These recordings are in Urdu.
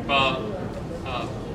IPA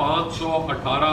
518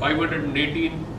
518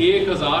1000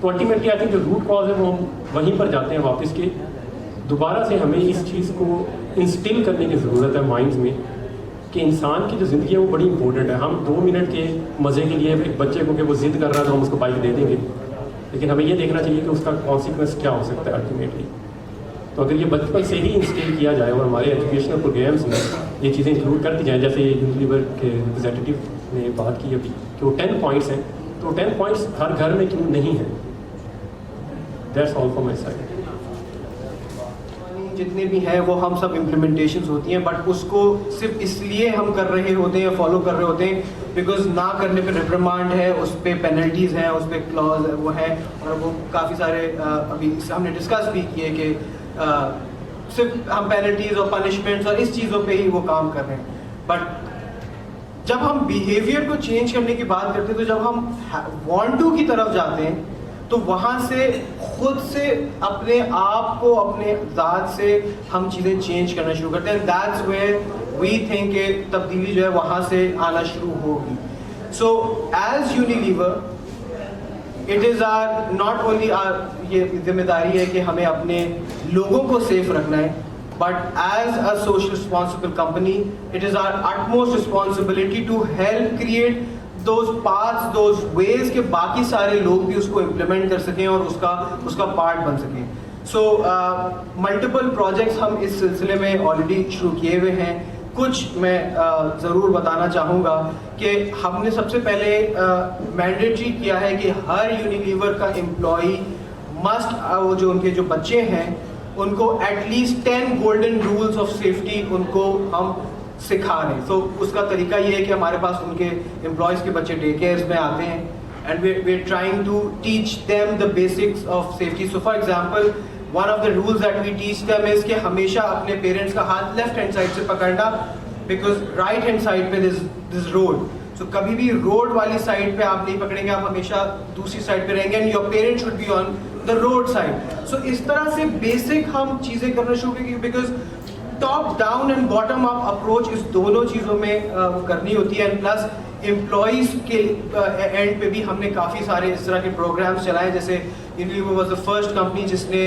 تو الٹیمیٹلی آئی تھنک جو روٹ کاز ہے وہ ہم وہیں پر جاتے ہیں واپس کہ دوبارہ سے ہمیں اس چیز کو انسٹل کرنے کی ضرورت ہے مائنڈز میں کہ انسان کی جو زندگی ہے وہ بڑی امپورٹنٹ ہے. ہم 2 منٹ کے مزے کے لیے ایک بچے کو کہ وہ ضد کر رہا ہے تو ہم اس کو بائک دے دیں گے, لیکن ہمیں یہ دیکھنا چاہیے کہ اس کا کانسیکوینس کیا ہو سکتا ہے الٹیمیٹلی. تو اگر یہ بچپن سے ہی انسٹل کیا جائے اور ہمارے ایجوکیشنل پروگرامس میں یہ چیزیں انکلوڈ کر دی جائیں, جیسے یونیلیور کے ریپرزینٹیو نے بات کی ابھی کہ وہ 10 پوائنٹس ہیں, تو 10 پوائنٹس ہر گھر میں کیوں نہیں ہیں. That's all from my side. جتنے بھی ہیں وہ ہم سب امپلیمنٹیشنز ہوتی ہیں, بٹ اس کو صرف اس لیے ہم کر رہے ہوتے ہیں, فالو کر رہے ہوتے ہیں بیکاز نہ کرنے پہ ریپریمانڈ ہے, اس پہ پینلٹیز ہیں, اس پہ کلاز وہ ہے, اور وہ کافی سارے ابھی ہم نے ڈسکس بھی کیے کہ صرف ہم پینلٹیز اور پنشمنٹس اور اس چیزوں پہ ہی وہ کام کر رہے ہیں. بٹ جب ہم بیہیویئر کو چینج کرنے کی بات کرتے ہیں تو جب ہم وانٹ ٹو کی طرف جاتے ہیں تو وہاں سے خود سے اپنے آپ کو اپنے ذات سے ہم چیزیں چینج کرنا شروع کرتے ہیں. دیٹس ویئر وی تھنک کہ تبدیلی جو ہے وہاں سے آنا شروع ہوگی. So as Unilever it is our not only our, یہ ذمہ داری ہے کہ ہمیں اپنے لوگوں کو سیف رکھنا ہے, but as a social responsible company it is our utmost responsibility to help create those paths, those ways کہ باقی سارے لوگ بھی اس کو امپلیمنٹ کر سکیں اور اس کا پارٹ بن سکیں. سو ملٹیپل پروجیکٹس ہم اس سلسلے میں آلریڈی شروع کیے ہوئے ہیں. کچھ میں ضرور بتانا چاہوں گا کہ ہم نے سب سے پہلے مینڈیٹری کیا ہے کہ ہر یونیلیور کا امپلائی مسٹ, وہ جو ان کے جو بچے ہیں ان کو at least 10 golden rules of safety ان کو ہم سکھا رہے ہیں. سو اس کا طریقہ یہ ہے کہ ہمارے پاس ان کے امپلائیز کے بچے ڈے کیئرز میں آتے ہیں and we are trying to teach them the basics of safety. So for example one of the rules that we teach them is کہ ہمیشہ اپنے پیرنٹس کا ہاتھ لیفٹ ہینڈ سائڈ سے پکڑنا, بیکاز رائٹ ہینڈ سائڈ پہ دس روڈ. سو کبھی بھی روڈ والی سائڈ پہ آپ نہیں پکڑیں گے, آپ ہمیشہ دوسری سائڈ پہ رہیں گے, and your parent should be on the road side. So اس طرح سے بیسک ہم چیزیں کرنا شروع کی, because top down and bottom up approach اس دونوں چیزوں میں کرنی ہوتی ہے. اینڈ پلس امپلائیز کے اینڈ پہ بھی ہم نے کافی سارے اس طرح کے پروگرامس چلائے, جیسے Unilever was the first company جس نے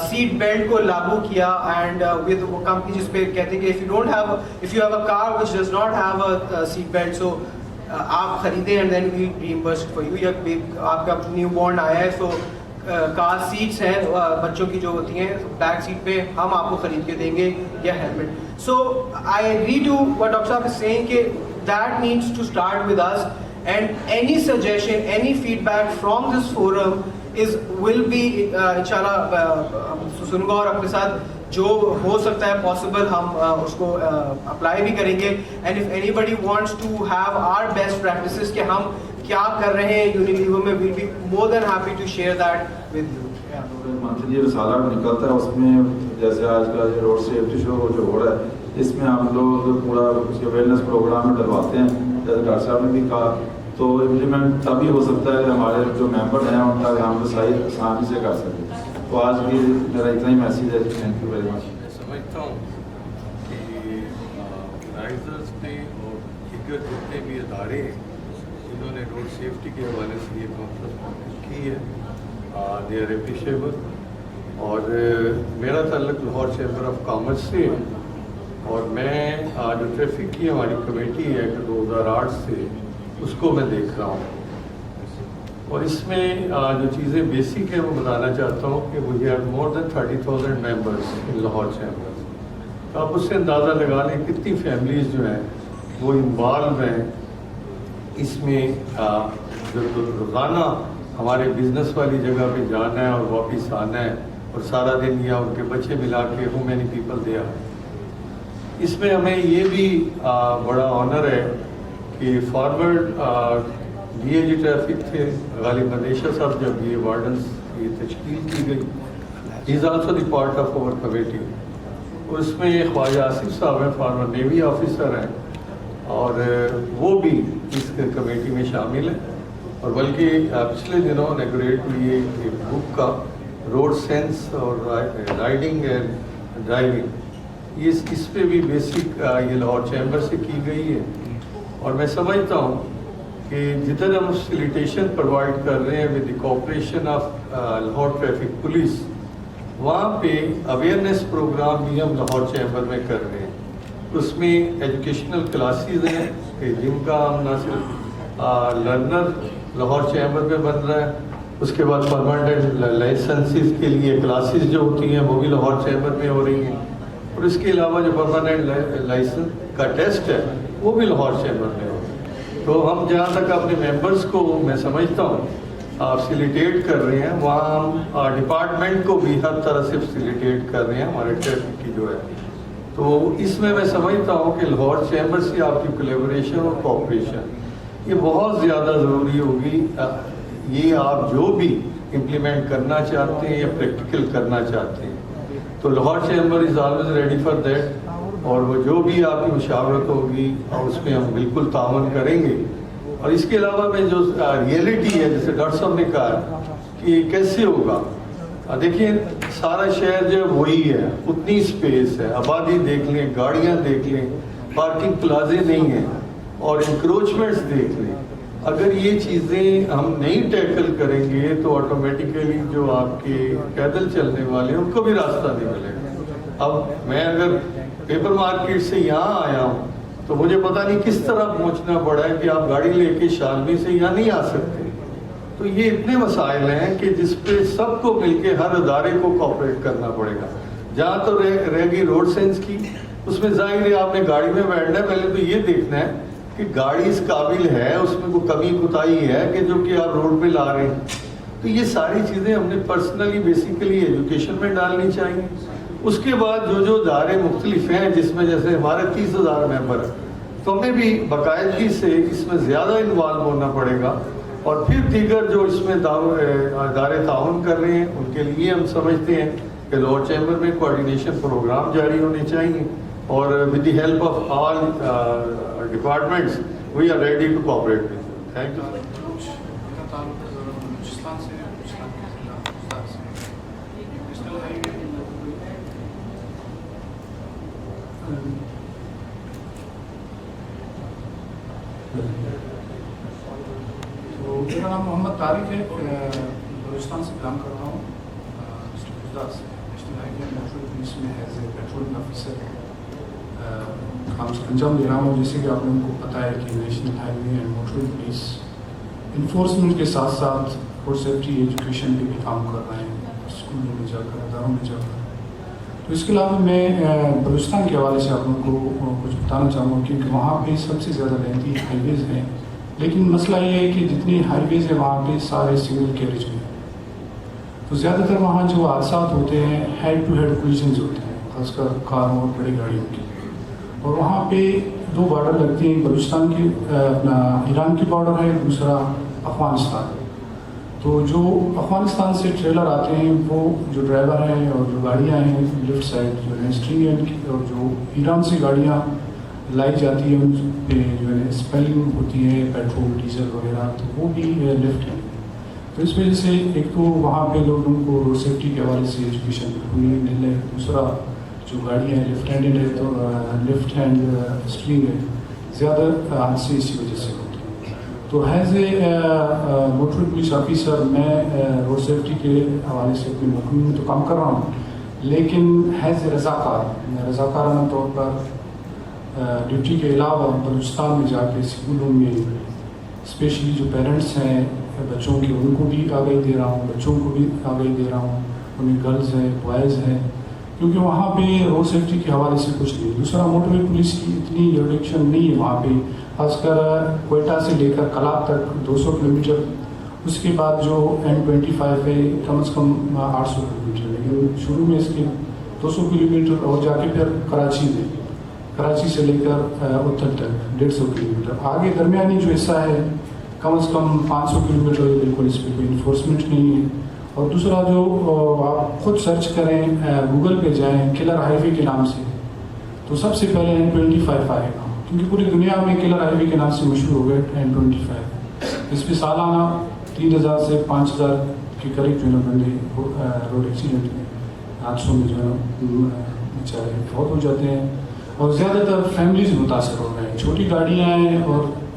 سیٹ بیلٹ کو لاگو کیا, اینڈ ود وہ کمپنی جس پہ کہتے ہیں کہ if you have a car which does not have a seat belt, so آپ خریدیں and then we reimburse for you. یا آپ کا نیو بورن آیا ہے تو کار سیٹس ہیں بچوں کی جو ہوتی ہیں بیک سیٹ پہ ہم آپ کو خرید کے دیں گے, یا helmet. So I agree to what doctor صاحب از سیئنگ کہ that needs to start with us, and any suggestion, any feedback from this forum is will be انشاءاللہ سنوں گا, اور اپنے ساتھ جو ہو سکتا ہے پاسبل ہم اس کو اپلائی بھی کریں گے. And if anybody wants to have our best practices کہ ہم کیا کر رہے ہیں یونیلیور میں, we'll be more than happy to share that with you. Monthly رسالہ نکلتا ہے, اس میں جیسے آج کا جو روڈ سیفٹی شو جو ہو رہا ہے اس میں ہم لوگ پورا اس کے اویئرنیس پروگرام میں ڈلواتے ہیں, جیسے ڈاکٹر صاحب نے بھی کہا. تو امپلیمنٹ تبھی ہو سکتا ہے کہ ہمارے جو ممبر ہیں ان کا ہم رسائی آسانی سے کر سکیں. تو آج کی میرا اتنا ہی میسیج ہے. Thank you very much. میں سمجھتا ہوں کہ آرگنائزرز نے اور دیگر جتنے بھی ادارے جنہوں نے روڈ سیفٹی کے حوالے سے یہ کانفرنس کی ہے, دے آر اپریشیبل. اور میرا تعلق لاہور چیمبر آف کامرس سے, اور میں جو ٹریفک کی ہماری کمیٹی ہے 2008 سے, اس کو میں دیکھ رہا ہوں. اور اس میں جو چیزیں بیسک ہیں وہ بتانا چاہتا ہوں کہ we have more than 30,000 members in Lahore chambers. تو آپ اس سے اندازہ لگا لیں کتنی فیملیز جو ہیں وہ انوالو ہیں اس میں. جو روزانہ ہمارے بزنس والی جگہ پہ جانا ہے اور واپس آنا ہے, اور سارا دن یا ان کے بچے ملا کے ہو مینی پیپل دے آئے. اس میں ہمیں یہ بھی بڑا آنر ہے کہ forward D A G traffic تھے غالب مدیشہ صاحب, جب یہ وارڈنس کی تشکیل کی گئی, he is also the part of our committee. اور اس میں خواجہ آصف صاحب ہیں, فارمر نیوی آفیسر ہیں, اور وہ بھی اس کمیٹی میں شامل ہیں. اور بلکہ پچھلے دنوں نیگوریٹ ہوئی ایک بک کا روڈ سینس اور رائڈنگ اینڈ ڈرائیونگ, یہ اس پہ بھی بیسک یہ لاہور چیمبر سے کی گئی ہے. اور میں سمجھتا ہوں کہ جدھر ہم فیسیلیٹیشن پرووائڈ کر رہے ہیں with the cooperation of Lahore traffic police, وہاں پہ اویئرنیس پروگرام بھی ہم لاہور چیمبر میں کر رہے ہیں. اس میں ایجوکیشنل کلاسز ہیں کہ جن کا ہم نہ صرف لرنر لاہور چیمبر میں بن رہا ہے، اس کے بعد پرماننٹ لائسنسز کے لیے کلاسز جو ہوتی ہیں وہ بھی لاہور چیمبر میں ہو رہی ہیں، اور اس کے علاوہ جو پرماننٹ لائسنس کا ٹیسٹ ہے وہ بھی لاہور چیمبر میں ہو رہا ہے. تو ہم جہاں تک اپنے ممبرس کو میں سمجھتا ہوں فیسیلیٹیٹ کر رہے ہیں، وہاں ہم ڈپارٹمنٹ کو بھی ہر طرح سے فیسیلیٹیٹ کر رہے ہیں ہمارے ٹریفک کی جو ہے. تو اس میں سمجھتا ہوں کہ لاہور چیمبر سے آپ کی کولیبریشن اور کوآپریشن یہ بہت زیادہ ضروری ہوگی. یہ آپ جو بھی امپلیمنٹ کرنا چاہتے ہیں یا پریکٹیکل کرنا چاہتے ہیں تو Lahore chamber is always ready for that, اور وہ جو بھی آپ کی مشاورت ہوگی اور اس میں ہم بالکل تعاون کریں گے. اور اس کے علاوہ میں جو ریئلٹی ہے جیسے ڈاکٹر صاحب نے کہا کہ یہ کیسے ہوگا، دیکھیں سارا شہر جو وہی ہے، اتنی اسپیس ہے، آبادی دیکھ لیں، گاڑیاں دیکھ لیں، پارکنگ پلازے نہیں ہیں، اور انکروچمنٹس دیکھ لیں. اگر یہ چیزیں ہم نہیں ٹیکل کریں گے تو آٹومیٹیکلی جو آپ کے پیدل چلنے والے ہیں ان کو بھی راستہ نہیں ملے گا. اب میں اگر پیپر مارکیٹ سے یہاں آیا ہوں تو مجھے پتہ نہیں کس طرح پہنچنا پڑا ہے کہ آپ گاڑی لے کے شالنی سے یہاں نہیں آ سکتے. تو یہ اتنے مسائل ہیں کہ جس پہ سب کو مل کے ہر ادارے کو کوآپریٹ کرنا پڑے گا. جہاں تو رہ گئی روڈ سینس کی، اس میں ظاہر ہے آپ نے گاڑی میں بیٹھنا ہے، پہلے تو یہ دیکھنا ہے کہ گاڑی اس قابل ہے، اس میں کوئی کمی کوتاہی ہے کہ جو کہ آپ روڈ پہ لا رہے ہیں. تو یہ ساری چیزیں ہم نے پرسنلی بیسیکلی ایجوکیشن میں ڈالنی چاہیے. اس کے بعد جو ادارے مختلف ہیں جس میں جیسے ہمارے 30,000 ممبر ہیں تو ہمیں بھی باقاعدگی سے اس میں زیادہ انوالو ہونا پڑے گا. اور پھر دیگر جو اس میں ادارے تعاون کر رہے ہیں ان کے لیے ہم سمجھتے ہیں کہ لاہور چیمبر میں کوآرڈینیشن پروگرام جاری ہونے چاہیے، اور with the help of all departments we are ready to cooperate with you. Thank you. میرا نام محمد طارق ہے، بلوچستان سے بلانگ کرتا ہوں، ڈسٹرکٹ گجرات سے. نیشنل ہائی وے موٹر پولیس میں ایز اے پیٹرولنگ آفیسر کام انجام دے رہا ہوں. جیسے کہ آپ لوگوں کو پتہ ہے کہ national high way and motor police enforcement کے ساتھ ساتھ روڈ سیفٹی ایجوکیشن پہ بھی کام کر رہے ہیں اسکولوں میں جا کر، اداروں میں جا کر. تو اس کے علاوہ میں بلوچستان کے حوالے سے آپ لوگوں کو کچھ بتانا چاہوں گا، کیونکہ وہاں پہ سب سے زیادہ لینتھی ہائی ویز ہیں، لیکن مسئلہ یہ ہے کہ جتنی ہائی ویز ہیں وہاں پہ سارے سنگل کیریج میں، تو زیادہ تر وہاں جو حادثات ہوتے ہیں ہیڈ ٹو ہیڈ کولیشنز ہوتے ہیں، خاص کر کاروں اور بڑی گاڑیوں کی. اور وہاں پہ 2 بارڈر لگتے ہیں، بلوچستان کی اپنا ایران کی بارڈر ہے، دوسرا افغانستان. تو جو افغانستان سے ٹریلر آتے ہیں وہ جو ڈرائیور ہیں اور جو گاڑیاں ہیں لیفٹ سائڈ جو ہے اسٹرنگ اینڈ کی، اور جو ایران سے گاڑیاں لائی جاتی ہیں ان پہ جو ہے اسپیلنگ ہوتی ہے پیٹرول ڈیزل وغیرہ، تو وہ بھی لیفٹ ہے. تو اس وجہ سے ایک تو وہاں پہ لوگوں کو روڈ سیفٹی کے حوالے سے ایجوکیشن ہوئی مل ہے، دوسرا جو گاڑیاں ہیں لیفٹ ہینڈیڈ ہے تو لیفٹ ہینڈ اسٹرنگ ہے، زیادہ حادثے اسی وجہ سے ہوتے ہیں. تو as a motor police officer میں روڈ سیفٹی کے حوالے سے اپنے محکمے میں تو کام کر رہا ہوں، لیکن ایز اے رضاکارانہ طور پر ڈیوٹی کے علاوہ بلوچستان میں جا کے اسکولوں میں اسپیشلی جو پیرنٹس ہیں بچوں کے ان کو بھی آگاہی دے رہا ہوں، بچوں کو بھی آگاہی دے رہا ہوں، انہیں گرلز ہیں بوائز ہیں، کیونکہ وہاں پہ روڈ سیفٹی کے حوالے سے کچھ نہیں. دوسرا موٹر وے پولیس کی اتنی یورڈکشن نہیں ہے وہاں پہ، خاص کر کوئٹہ سے لے کر کلاب تک 200 کلومیٹر، اس کے بعد جو N25 ہے کم از کم 800 کلومیٹر، لیکن شروع میں اس کے 200 کلومیٹر اور جا کے پھر کراچی سے لے کر اتر تک 150 کلومیٹر. آگے درمیانی جو حصہ ہے کم از کم 500 کلومیٹر، بالکل اس پہ کوئی انفورسمنٹ نہیں ہے. اور دوسرا جو آپ خود سرچ کریں گوگل پہ جائیں کلر ہائی وے کے نام سے، تو سب سے پہلے N25 آئے گا، کیونکہ پوری دنیا میں کلر ہائی وے کے نام سے مشہور ہو گئے N25. اس پہ سالانہ 3000 سے 5000 کے قریب جو ہے بندے روڈ ایکسیڈنٹ میں حادثوں میں جو ہے بیچارے فوت ہو جاتے ہیں، اور زیادہ تر فیملیز متاثر ہو رہے ہیں. چھوٹی گاڑیاں ہیں اور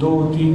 2-3